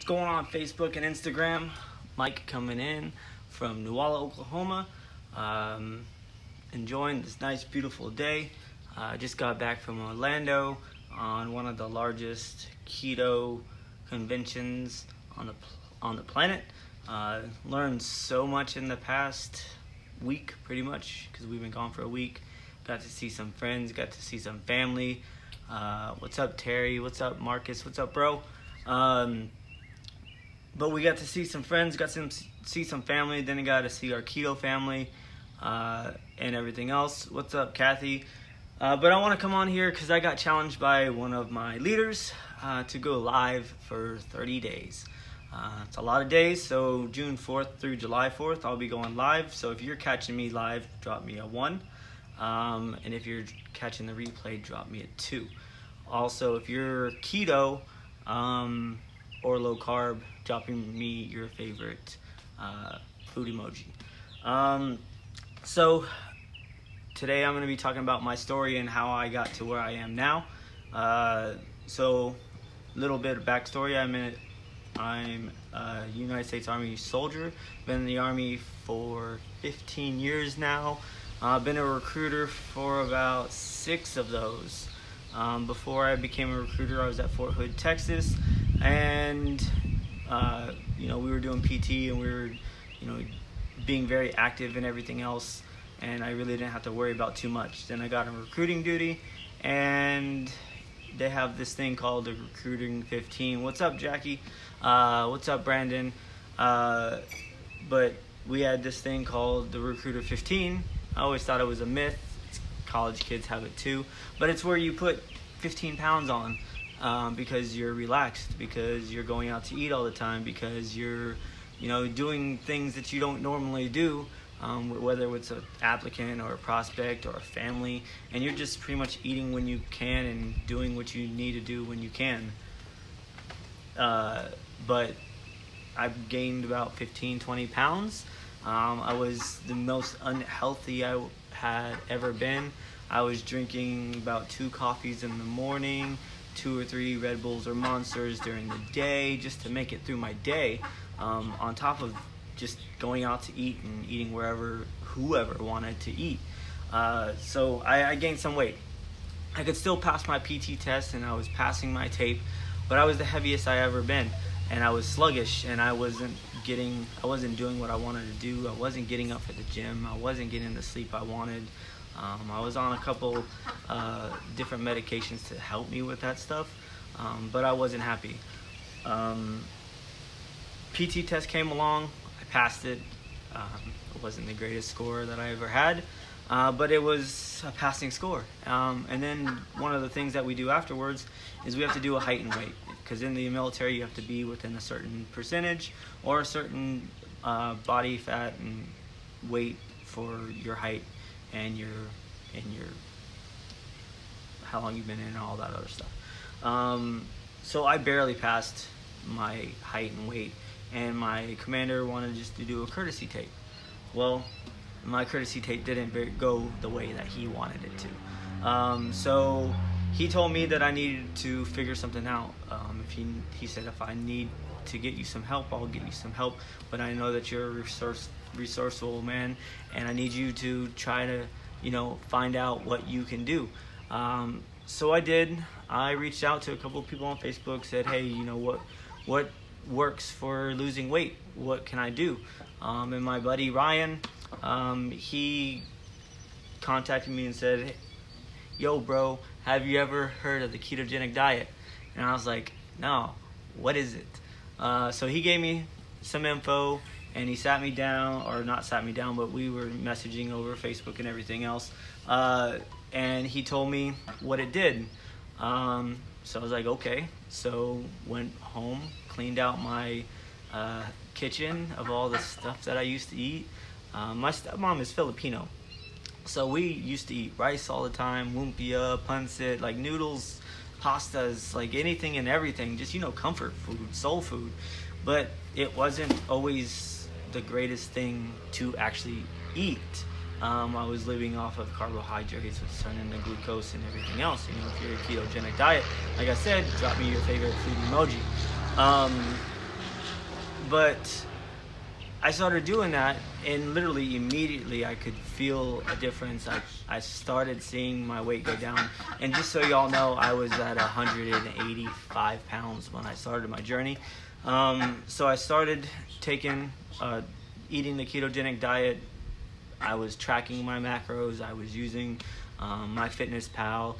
going on Facebook and Instagram? Mike coming in from Newalla, Oklahoma. Enjoying this nice, beautiful day. I just got back from Orlando on one of the largest keto conventions on the planet. Learned so much in the past week, pretty much, because we've been gone for a week. Got to see some friends, got to see some family. What's up, Terry? What's up, Marcus? What's up, bro? But we got to see some friends, got to see some family, then I got to see our keto family and everything else. What's up, Kathy? But I want to come on here because I got challenged by one of my leaders to go live for 30 days. It's a lot of days, so June 4th through July 4th, I'll be going live. So if you're catching me live, drop me a 1. And if you're catching the replay, drop me a 2. Also, if you're keto or low carb, dropping me your favorite food emoji. So today I'm going to be talking about my story and how I got to where I am now. So a little bit of backstory. I'm a United States Army soldier. Been in the Army for 15 years now. Been a recruiter for about 6 of those. Before I became a recruiter, I was at Fort Hood, Texas, and we were doing PT and we were, being very active and everything else, and I really didn't have to worry about too much. Then I got on recruiting duty, and they have this thing called the Recruiting 15. What's up, Jackie? What's up, Brandon? But we had this thing called the Recruiter 15. I always thought it was a myth. College kids have it too, but it's where you put 15 pounds on because you're relaxed, because you're going out to eat all the time, because you're doing things that you don't normally do, whether it's an applicant or a prospect or a family, and you're just pretty much eating when you can and doing what you need to do when you can. But I've gained about 15-20 pounds. I was the most unhealthy I had ever been. I was drinking about 2 coffees in the morning, 2 or 3 Red Bulls or Monsters during the day just to make it through my day, on top of just going out to eat and eating whoever wanted to eat. So I gained some weight. I could still pass my PT test and I was passing my tape, but I was the heaviest I ever been, and I was sluggish, and I wasn't doing what I wanted to do. I wasn't getting up at the gym. I wasn't getting the sleep I wanted. I was on a couple different medications to help me with that stuff, but I wasn't happy. PT test came along. I passed it. It wasn't the greatest score that I ever had, but it was a passing score. And then one of the things that we do afterwards is we have to do a height and weight, because in the military you have to be within a certain percentage or a certain body fat and weight for your height and your how long you've been in and all that other stuff. So I barely passed my height and weight, and my commander wanted just to do a courtesy tape. Well, my courtesy tape didn't go the way that he wanted it to. So he told me that I needed to figure something out. He said, if I need to get you some help, I'll get you some help, but I know that you're a resourceful man, and I need you to try to find out what you can do. So I did. I reached out to a couple of people on Facebook, said, hey, what works for losing weight? What can I do? And my buddy Ryan, he contacted me and said, yo, bro, have you ever heard of the ketogenic diet? And I was like, no, what is it? So he gave me some info, and he sat me down, or not sat me down, but we were messaging over Facebook and everything else. And he told me what it did. So I was like, okay. So went home, cleaned out my kitchen of all the stuff that I used to eat. My stepmom is Filipino, so we used to eat rice all the time, lumpia, pancit, like noodles, pastas, like anything and everything, just comfort food, soul food. But it wasn't always the greatest thing to actually eat. I was living off of carbohydrates, which turn into glucose and everything else. If you're a ketogenic diet, like I said, drop me your favorite food emoji. But I started doing that, and literally immediately I could feel a difference. I started seeing my weight go down. And just so y'all know, I was at 185 pounds when I started my journey. So I started eating the ketogenic diet. I was tracking my macros. I was using MyFitnessPal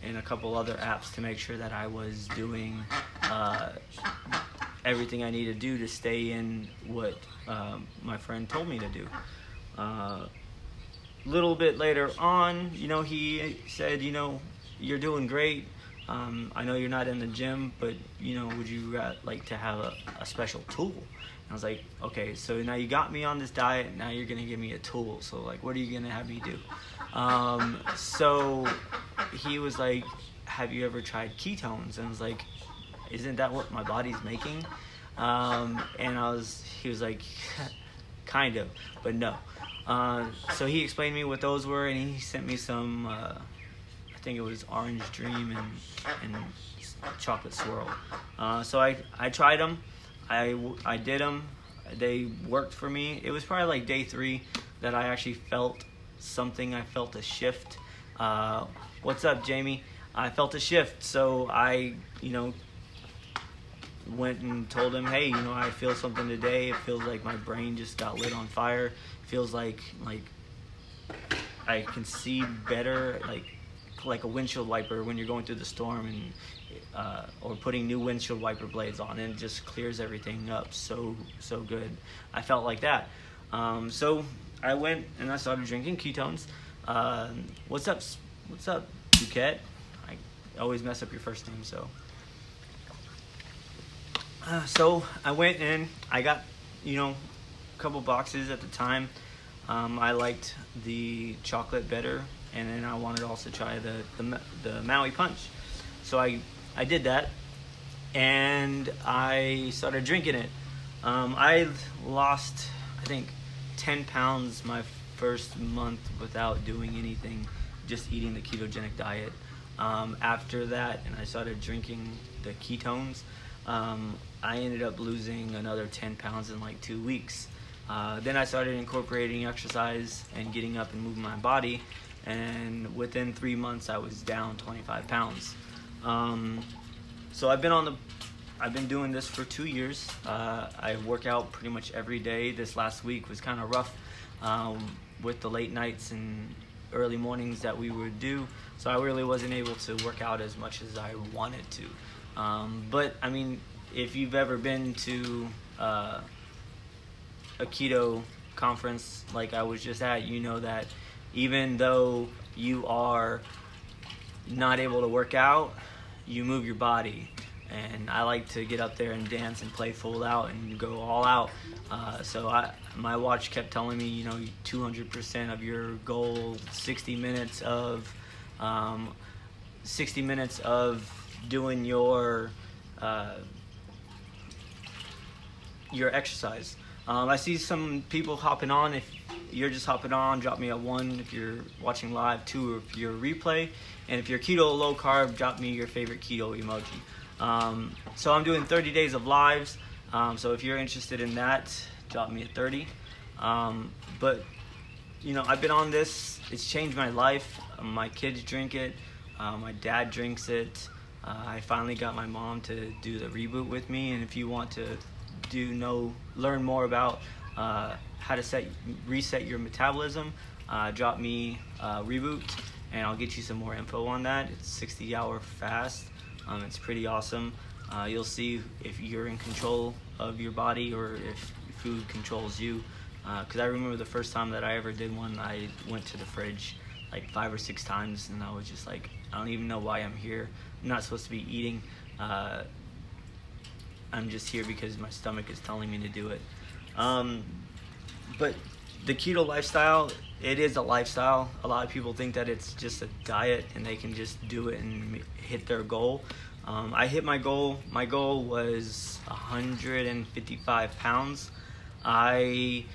and a couple other apps to make sure that I was doing everything I need to do to stay in what my friend told me to do. Little bit later on, he said, you're doing great. I know you're not in the gym, but would you like to have a special tool? And I was like, okay, so now you got me on this diet, now you're gonna give me a tool. So like, what are you gonna have me do? So he was like, have you ever tried ketones? And I was like, isn't that what my body's making? And he was like, kind of, but no. So he explained to me what those were, and he sent me some, I think it was Orange Dream and Chocolate Swirl. So I tried them. I did them. They worked for me. It was probably like day 3 that I actually felt something. I felt a shift. What's up, Jamie? I felt a shift. So I, went and told him, hey, I feel something today. It feels like my brain just got lit on fire. It feels like I can see better, like a windshield wiper when you're going through the storm, and or putting new windshield wiper blades on, and it just clears everything up so good. I felt like that. So I went and I started drinking ketones. What's up, Duquette? I always mess up your first name, so. So I went and I got, a couple boxes at the time. I liked the chocolate better, and then I wanted to also try the Maui Punch. So I did that, and I started drinking it. I lost, I think, 10 pounds my first month without doing anything, just eating the ketogenic diet. After that, and I started drinking the ketones, I ended up losing another 10 pounds in like 2 weeks. Then I started incorporating exercise and getting up and moving my body, and within 3 months I was down 25 pounds. So I've been doing this for 2 years. I work out pretty much every day. This last week was kind of rough with the late nights and early mornings that we would do, so I really wasn't able to work out as much as I wanted to. But I mean, if you've ever been to a keto conference like I was just at, you know that even though you are not able to work out, you move your body. And I like to get up there and dance and play full out and go all out. So my watch kept telling me, 200% of your goal, 60 minutes of doing your exercise. I see some people hopping on. If you're just hopping on, drop me a 1 if you're watching live, 2 if you're replay, and if you're keto low carb, drop me your favorite keto emoji. So I'm doing 30 days of lives. So if you're interested in that, drop me a 30. But I've been on this. It's changed my life. My kids drink it. My dad drinks it. I finally got my mom to do the reboot with me, and if you want to learn more about how to reset your metabolism, drop me reboot, and I'll get you some more info on that. It's 60-hour fast. It's pretty awesome. You'll see if you're in control of your body or if food controls you. Because I remember the first time that I ever did one, I went to the fridge like 5 or 6 times, and I was just like, I don't even know why I'm here. I'm not supposed to be eating. I'm just here because my stomach is telling me to do it. But the keto lifestyle, it is a lifestyle. A lot of people think that it's just a diet and they can just do it and hit their goal. I hit my goal. My goal was 155 pounds. I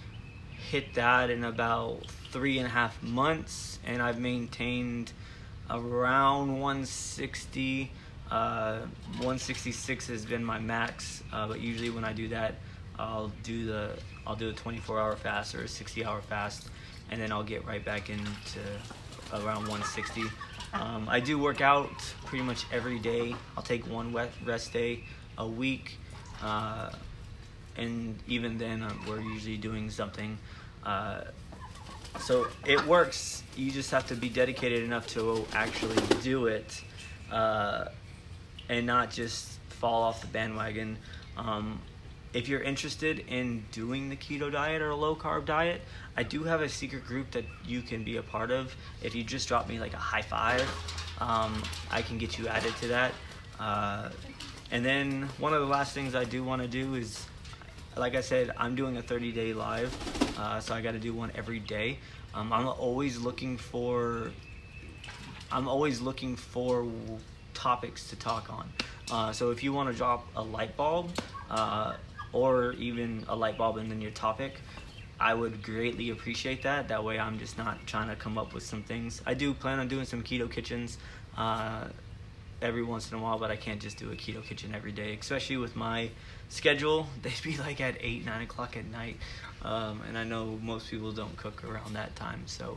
hit that in about 3.5 months, and I've maintained around 160 166 has been my max, but usually when I do that, I'll do a 24-hour fast or a 60-hour fast, and then I'll get right back into around 160. I do work out pretty much every day. I'll take one rest day a week, and even then we're usually doing something. So it works. You just have to be dedicated enough to actually do it, and not just fall off the bandwagon. If you're interested in doing the keto diet or a low carb diet, I do have a secret group that you can be a part of. If you just drop me like a high five, I can get you added to that. And then one of the last things I do want to do is, like I said, I'm doing a 30-day live, so I got to do one every day. I'm always looking for topics to talk on. So if you want to drop a light bulb, or even a light bulb and then your topic, I would greatly appreciate that. That way I'm just not trying to come up with some things. I do plan on doing some keto kitchens every once in a while, but I can't just do a keto kitchen every day, especially with my schedule. They'd be like at 8-9 o'clock at night, and I know most people don't cook around that time, so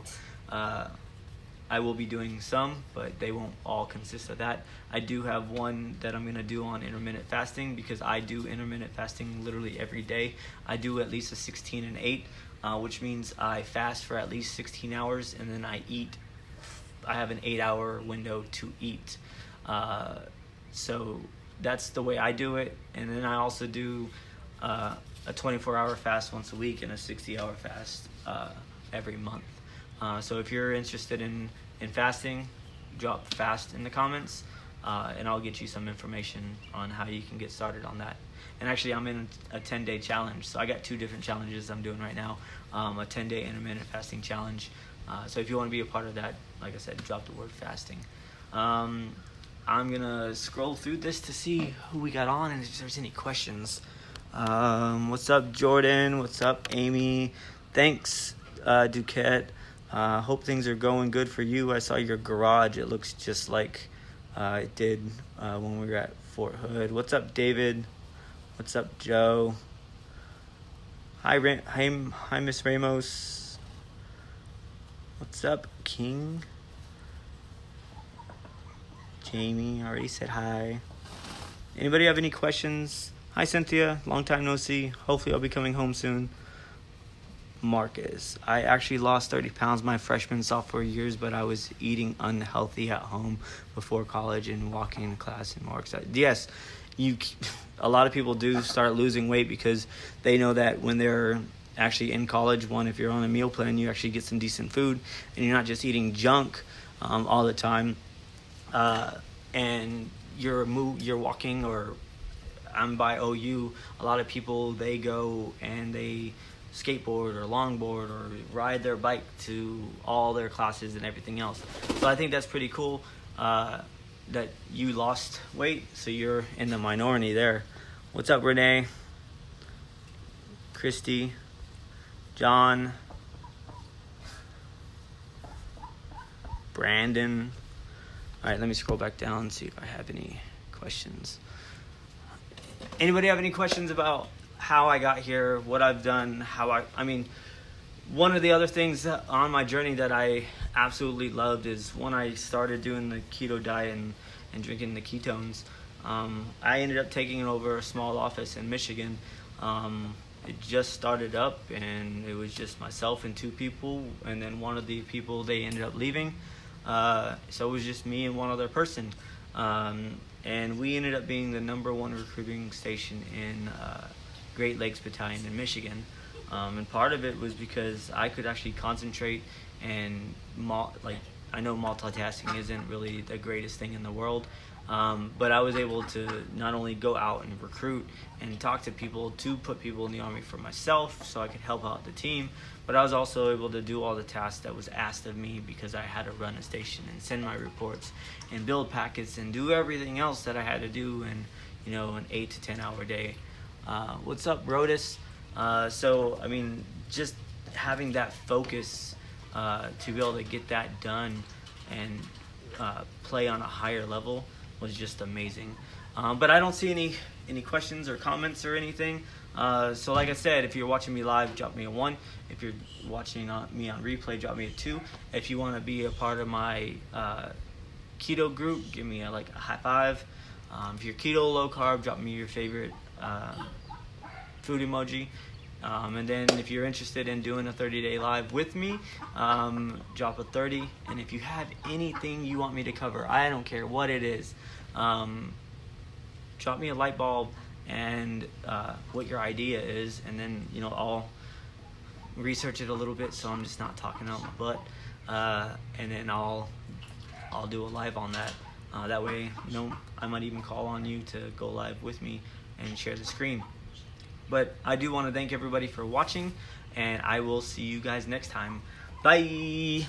I will be doing some, but they won't all consist of that. I do have one that I'm going to do on intermittent fasting, because I do intermittent fasting literally every day. I do at least a 16 and 8, which means I fast for at least 16 hours, and then I eat. I have an 8-hour window to eat. So that's the way I do it. And then I also do a 24-hour fast once a week and a 60-hour fast every month. So if you're interested in fasting, drop fast in the comments, and I'll get you some information on how you can get started on that. And actually, I'm in a 10-day challenge, so I got 2 different challenges I'm doing right now. A 10-day intermittent fasting challenge. So if you want to be a part of that, like I said, drop the word fasting. I'm gonna scroll through this to see who we got on and if there's any questions. What's up, Jordan? What's up, Amy? Thanks, Duquette. Hope things are going good for you. I saw your garage. It looks just like it did when we were at Fort Hood. What's up, David? What's up, Joe? Hi, Miss Ramos. What's up, King? Jamie, I already said hi. Anybody have any questions? Hi, Cynthia. Long time no see. Hopefully I'll be coming home soon. Marcus, I actually lost 30 pounds my freshman, sophomore years, but I was eating unhealthy at home before college and walking in class and more excited. Yes, a lot of people do start losing weight because they know that when they're actually in college, if you're on a meal plan, you actually get some decent food and you're not just eating junk all the time. And you're walking, or I'm by OU, a lot of people, they go and they skateboard or longboard or ride their bike to all their classes and everything else. So I think that's pretty cool that you lost weight, so you're in the minority there. What's up, Renee? Christy? John? Brandon? All right, let me scroll back down and see if I have any questions. Anybody have any questions about how I got here, what I've done, I mean, one of the other things on my journey that I absolutely loved is when I started doing the keto diet and drinking the ketones, I ended up taking over a small office in Michigan. It just started up, and it was just myself and 2 people, and then one of the people, they ended up leaving. So it was just me and one other person. And we ended up being the #1 recruiting station in Great Lakes Battalion in Michigan. And part of it was because I could actually concentrate and I know multitasking isn't really the greatest thing in the world, but I was able to not only go out and recruit and talk to people to put people in the Army for myself so I could help out the team, but I was also able to do all the tasks that was asked of me because I had to run a station and send my reports and build packets and do everything else that I had to do in an 8 to 10 hour day. What's up, Brodus? So I mean, just having that focus to be able to get that done and play on a higher level was just amazing. But I don't see any questions or comments or anything. So like I said, if you're watching me live, drop me a 1. If you're watching me on replay, drop me a 2. If you want to be a part of my keto group, give me a high 5. If you're keto, low carb, drop me your favorite food emoji. And then if you're interested in doing a 30-day live with me, drop a 30. And if you have anything you want me to cover, I don't care what it is, drop me a light bulb and what your idea is, and then I'll research it a little bit, so I'm just not talking out my butt, and then I'll do a live on that. That way, I might even call on you to go live with me and share the screen. But I do want to thank everybody for watching, and I will see you guys next time. Bye!